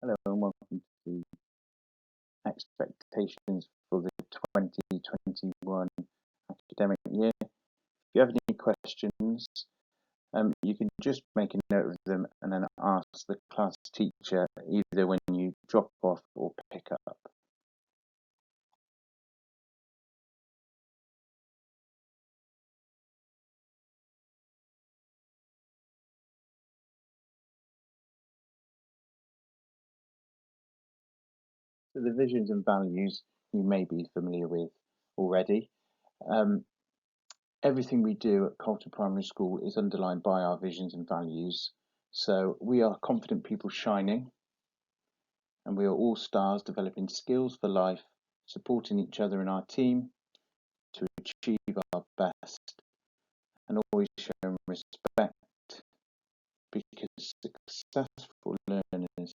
Hello and welcome to the expectations for the 2021 academic year. If you have any questions, you can just make a note of them and then ask the class teacher either when you drop off or pick up. So the visions and values you may be familiar with already. Everything we do at Colton Primary School is underlined by our visions and values. So we are confident people shining, and we are all stars developing skills for life, supporting each other in our team to achieve our best, and always showing respect, because successful learners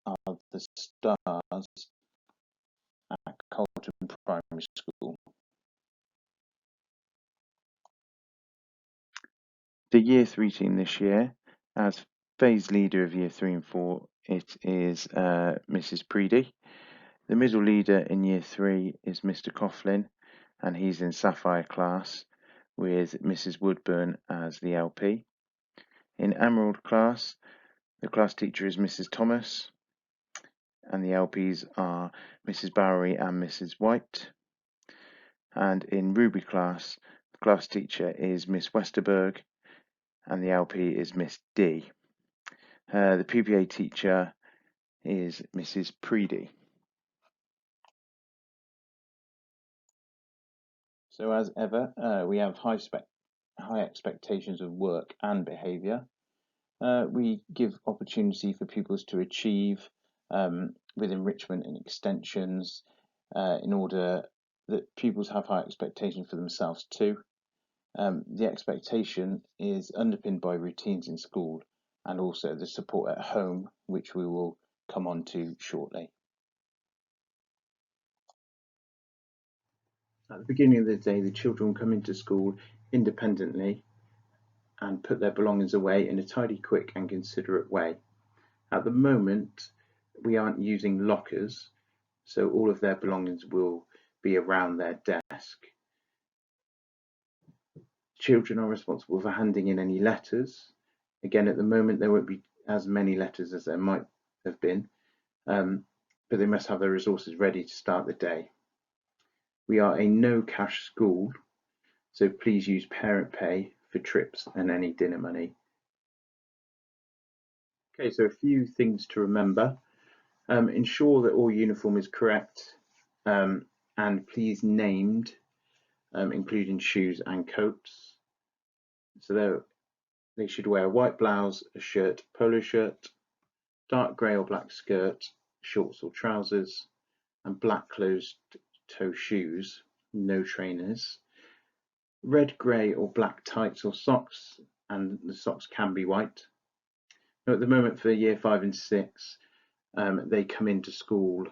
are the stars at Colton Primary School. The Year 3 team this year, as phase leader of Year 3 and 4, it is Mrs. Preedy. The middle leader in Year 3 is Mr. Coughlin, and he's in Sapphire class with Mrs. Woodburn as the LP. In Emerald class, the class teacher is Mrs. Thomas, and the LPs are Mrs. Bowery and Mrs. White. And in Ruby class, the class teacher is Miss Westerberg, and the LP is Miss D. The PPA teacher is Mrs. Preedy. So as ever, we have high expectations of work and behaviour. We give opportunity for pupils to achieve with enrichment and extensions in order that pupils have high expectations for themselves too. The expectation is underpinned by routines in school and also the support at home, which we will come on to shortly. At the beginning of the day, the children come into school independently and put their belongings away in a tidy, quick and considerate way. At the moment, we aren't using lockers, so all of their belongings will be around their desk. Children are responsible for handing in any letters. Again, at the moment, there won't be as many letters as there might have been, but they must have their resources ready to start the day. We are a no cash school, so please use parent pay for trips and any dinner money. Okay, so a few things to remember. Ensure that all uniform is correct, and please named, including shoes and coats. So they should wear a white blouse, a shirt, polo shirt, dark grey or black skirt, shorts or trousers, and black closed-toe shoes, no trainers. Red, grey or black tights or socks, and the socks can be white. Now, at the moment for Year 5 and 6, they come into school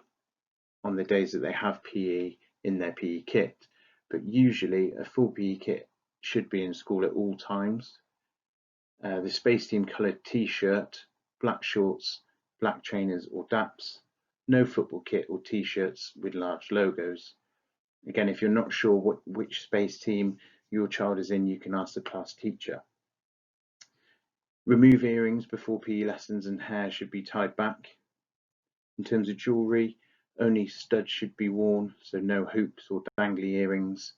on the days that they have PE in their PE kit, but usually a full PE kit should be in school at all times. The Space Team coloured t-shirt, black shorts, black trainers or daps, no football kit or t-shirts with large logos. Again, if you're not sure which Space Team your child is in, you can ask the class teacher. Remove earrings before PE lessons and hair should be tied back. In terms of jewellery, only studs should be worn, so no hoops or dangly earrings,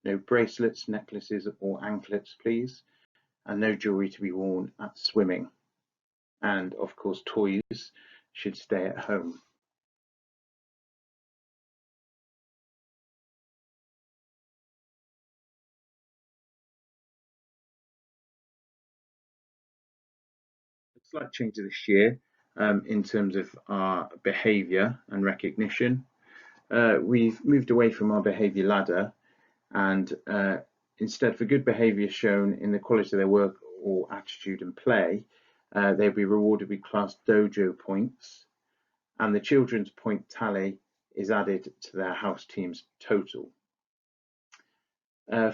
no bracelets, necklaces or anklets please, and no jewellery to be worn at swimming. And of course toys should stay at home. A slight change this year in terms of our behaviour and recognition. We've moved away from our behaviour ladder, and instead for good behaviour shown in the quality of their work or attitude and play, they'll be rewarded with class dojo points, and the children's point tally is added to their house team's total.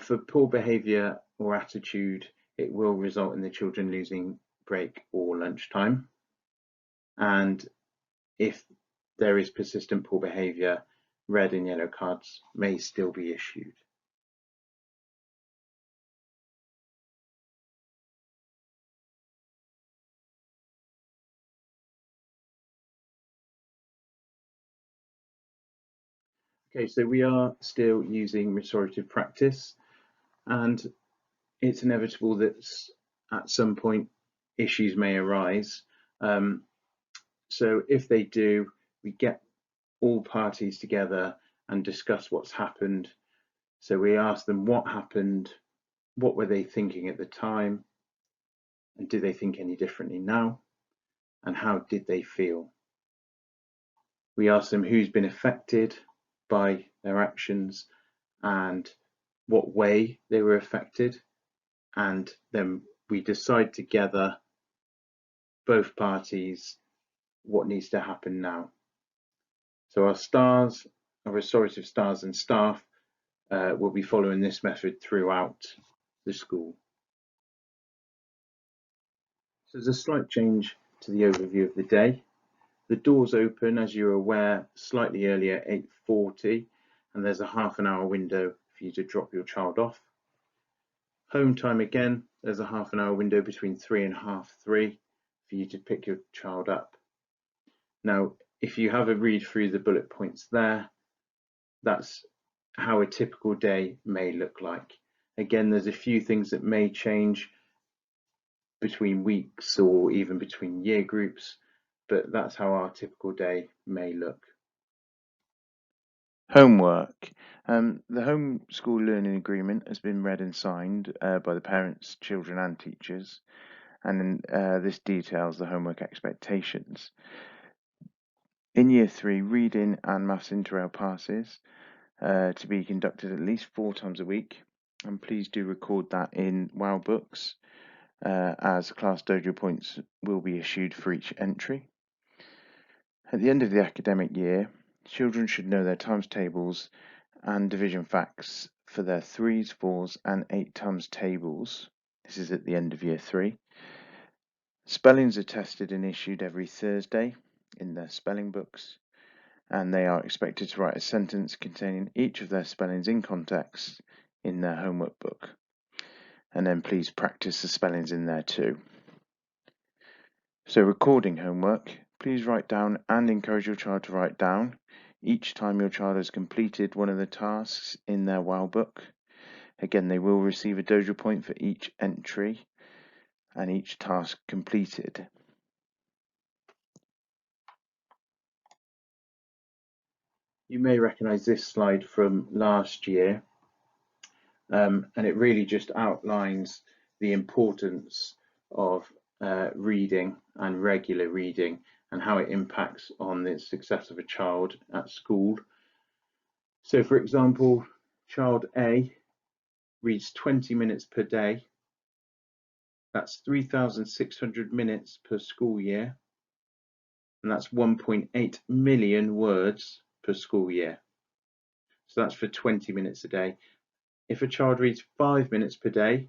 For poor behaviour or attitude, it will result in the children losing break or lunchtime. and if there is persistent poor behaviour, red and yellow cards may still be issued. Okay, so we are still using restorative practice, and it's inevitable that at some point issues may arise. So if they do, we get all parties together and discuss what's happened. So we ask them what happened, what were they thinking at the time, and do they think any differently now, and how did they feel? We ask them who's been affected by their actions and what way they were affected, and then we decide together, both parties, what needs to happen now. So our restorative stars and staff will be following this method throughout the school. So there's a slight change to the overview of the day. The doors open, as you're aware, slightly earlier, 8:40, and there's a half an hour window for you to drop your child off. Home time again, there's a half an hour window between 3 and half 3 for you to pick your child up. Now, if you have a read through the bullet points there, that's how a typical day may look like. Again, there's a few things that may change between weeks or even between year groups, but that's how our typical day may look. Homework. The home school learning agreement has been read and signed by the parents, children and teachers, and this details the homework expectations. In Year 3, reading and maths interrail passes to be conducted at least 4 times a week, and please do record that in WOW books, as class dojo points will be issued for each entry. At the end of the academic year, children should know their times tables and division facts for their 3s, 4s and 8 times tables. This is at the end of Year 3. Spellings are tested and issued every Thursday in their spelling books, and they are expected to write a sentence containing each of their spellings in context in their homework book. And then please practice the spellings in there too. So recording homework, please write down and encourage your child to write down each time your child has completed one of the tasks in their WOW book. Again, they will receive a dojo point for each entry and each task completed. You may recognise this slide from last year, and it really just outlines the importance of reading and regular reading and how it impacts on the success of a child at school. So for example, child A reads 20 minutes per day. That's 3,600 minutes per school year, and that's 1.8 million words per school year. So that's for 20 minutes a day. If a child reads 5 minutes per day,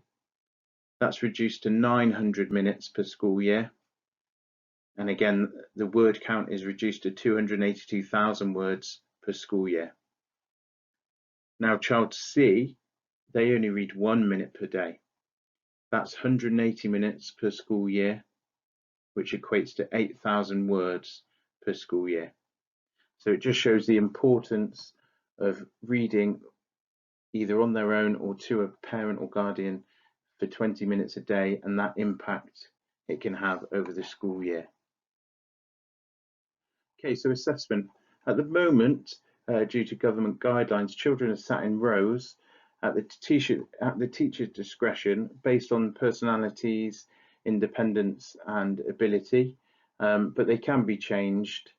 that's reduced to 900 minutes per school year. And again, the word count is reduced to 282,000 words per school year. Now, child C, they only read 1 minute per day. That's 180 minutes per school year, which equates to 8,000 words per school year. So it just shows the importance of reading either on their own or to a parent or guardian for 20 minutes a day, and that impact it can have over the school year. Okay, so assessment. At the moment, due to government guidelines, children are sat in rows at the teacher's discretion based on personalities, independence and ability, but they can be changed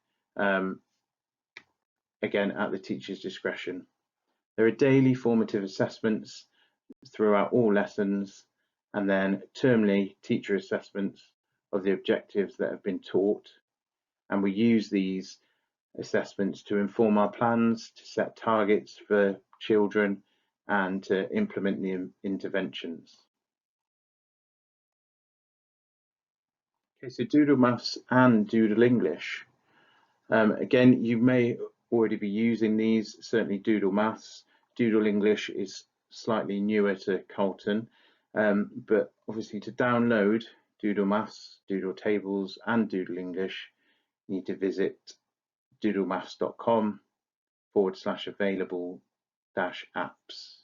again at the teacher's discretion. There are daily formative assessments throughout all lessons, and then termly teacher assessments of the objectives that have been taught, and we use these assessments to inform our plans, to set targets for children and to implement the interventions. Okay, so Doodle Maths and Doodle English. Again, you may already be using these, certainly Doodle Maths. Doodle English is slightly newer to Colton, but obviously to download Doodle Maths, Doodle Tables and Doodle English, you need to visit doodlemaths.com/available-apps.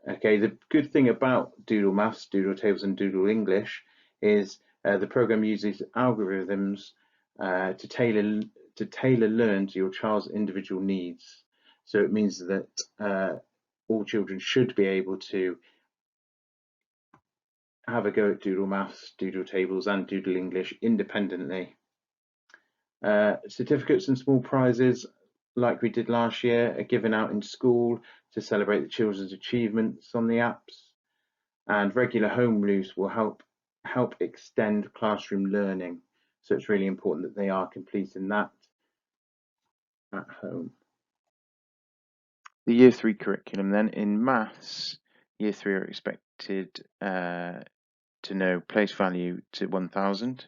Okay, the good thing about Doodle Maths, Doodle Tables and Doodle English is the program uses algorithms to tailor learn to your child's individual needs. So it means that all children should be able to have a go at Doodle Maths, Doodle Tables and Doodle English independently. Certificates and small prizes, like we did last year, are given out in school to celebrate the children's achievements on the apps, and regular home use will help extend classroom learning. So it's really important that they are completing that at home. The Year 3 curriculum then, in Maths, Year 3 are expected to know place value to 1000,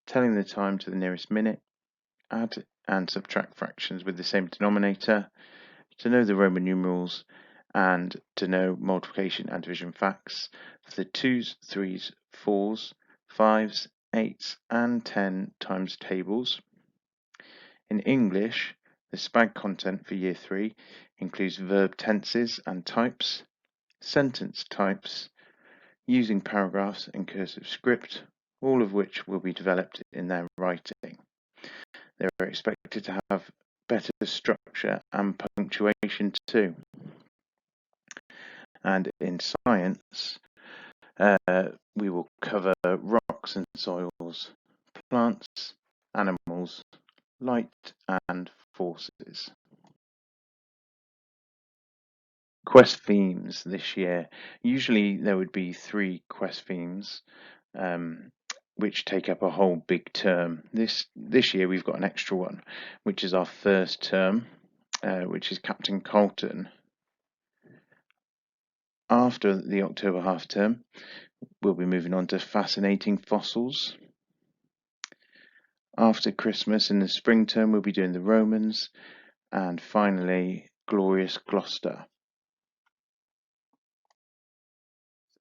telling the time to the nearest minute, add and subtract fractions with the same denominator, to know the Roman numerals, and to know multiplication and division facts for the 2s, 3s, 4s, 5s, 8s and 10 times tables. In English, the SPAG content for Year 3 includes verb tenses and types, sentence types, using paragraphs and cursive script, all of which will be developed in their writing. They are expected to have better structure and punctuation too. And in science, we will cover rocks and soils, plants, animals, light and forces. Quest themes this year. Usually there would be 3 quest themes, which take up a whole big term. This year we've got an extra one, which is our first term, which is Captain Colton. After the October half term, we'll be moving on to fascinating fossils. After Christmas in the spring term, we'll be doing the Romans, and finally, Glorious Gloucester.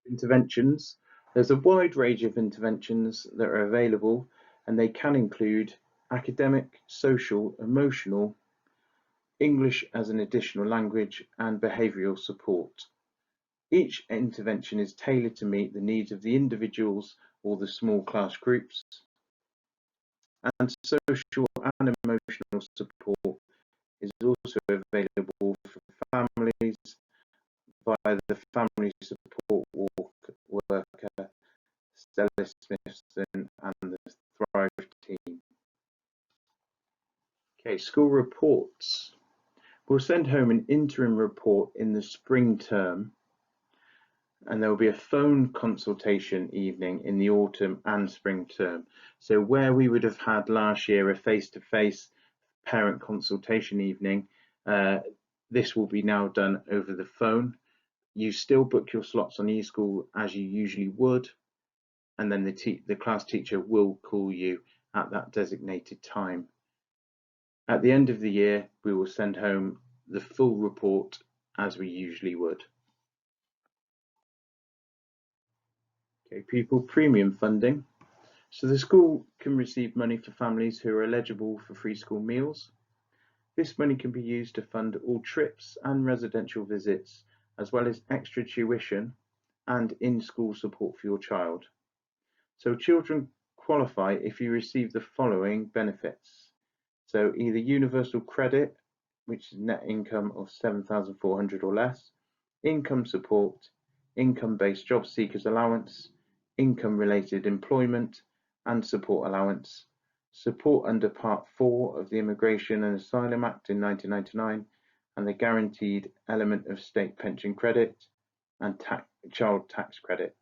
Interventions. There's a wide range of interventions that are available, and they can include academic, social, emotional, English as an additional language, and behavioural support. Each intervention is tailored to meet the needs of the individuals or the small class groups, and social and emotional support is also available for families via the Family Support Worker, Stella Smithson and the Thrive team. Okay, school reports. We'll send home an interim report in the spring term, and there will be a phone consultation evening in the autumn and spring term. So where we would have had last year a face-to-face parent consultation evening, this will be now done over the phone. You still book your slots on eSchool as you usually would, and then the class teacher will call you at that designated time. At the end of the year, we will send home the full report as we usually would. Okay, Pupil premium funding. So the school can receive money for families who are eligible for free school meals. This money can be used to fund all trips and residential visits, as well as extra tuition and in-school support for your child. So children qualify if you receive the following benefits. So either universal credit, which is net income of 7,400 or less, income support, income-based job seekers allowance, income-related employment and support allowance, support under Part 4 of the Immigration and Asylum Act in 1999, and the guaranteed element of state pension credit and child tax credit.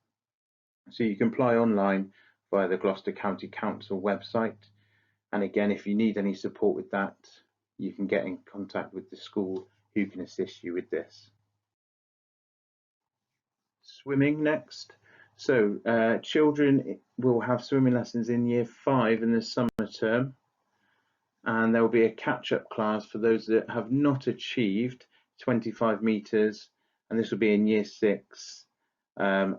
So you can apply online via the Gloucester County Council website. And again, if you need any support with that, you can get in contact with the school who can assist you with this. Swimming next. So children will have swimming lessons in Year 5 in the summer term, and there will be a catch-up class for those that have not achieved 25 metres, and this will be in Year 6, and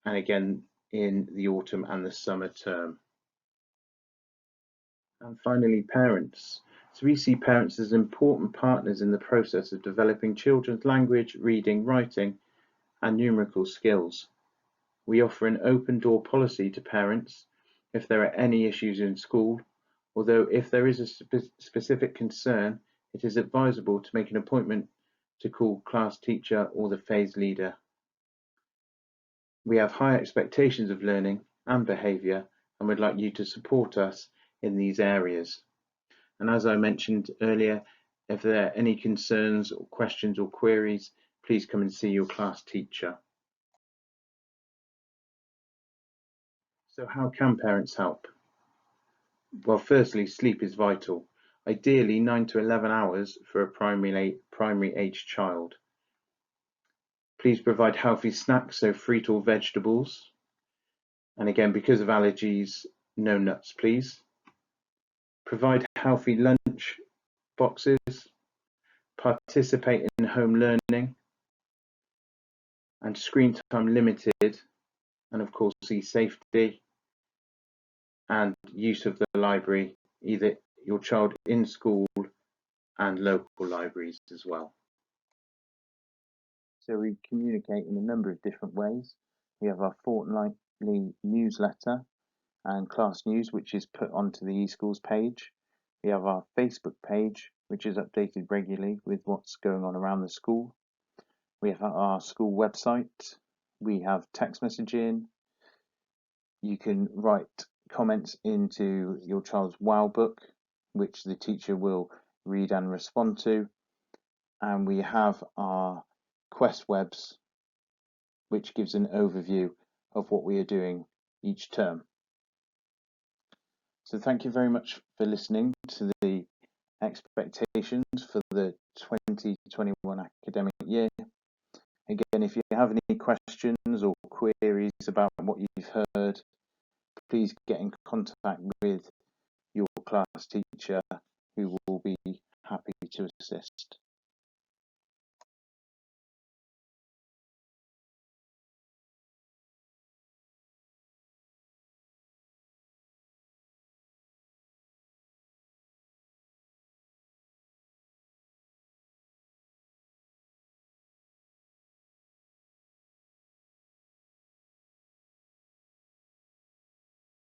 again in the autumn and the summer term. And finally, parents. So we see parents as important partners in the process of developing children's language, reading, writing, and numerical skills. We offer an open door policy to parents if there are any issues in school, although if there is a specific concern, it is advisable to make an appointment to call class teacher or the phase leader. We have high expectations of learning and behaviour and would like you to support us in these areas. And as I mentioned earlier, if there are any concerns or questions or queries, please come and see your class teacher. So how can parents help? Well, firstly, sleep is vital. Ideally 9 to 11 hours for a primary age child. Please provide healthy snacks, so fruit or vegetables. And again, because of allergies, no nuts, please. Provide healthy lunch boxes. Participate in home learning. And screen time limited. And of course, safety and use of the library, either your child in school and local libraries as well. So we communicate in a number of different ways. We have our fortnightly newsletter and class news, which is put onto the eSchools page. We have our Facebook page, which is updated regularly with what's going on around the school. We have our school website. We have text messaging. You can write comments into your child's WOW book, which the teacher will read and respond to. And we have our Quest Webs, which gives an overview of what we are doing each term. So thank you very much for listening to the expectations for the 2021 academic year. Again, if you have any questions or queries about what you've heard, please get in contact with your class teacher, who will be happy to assist.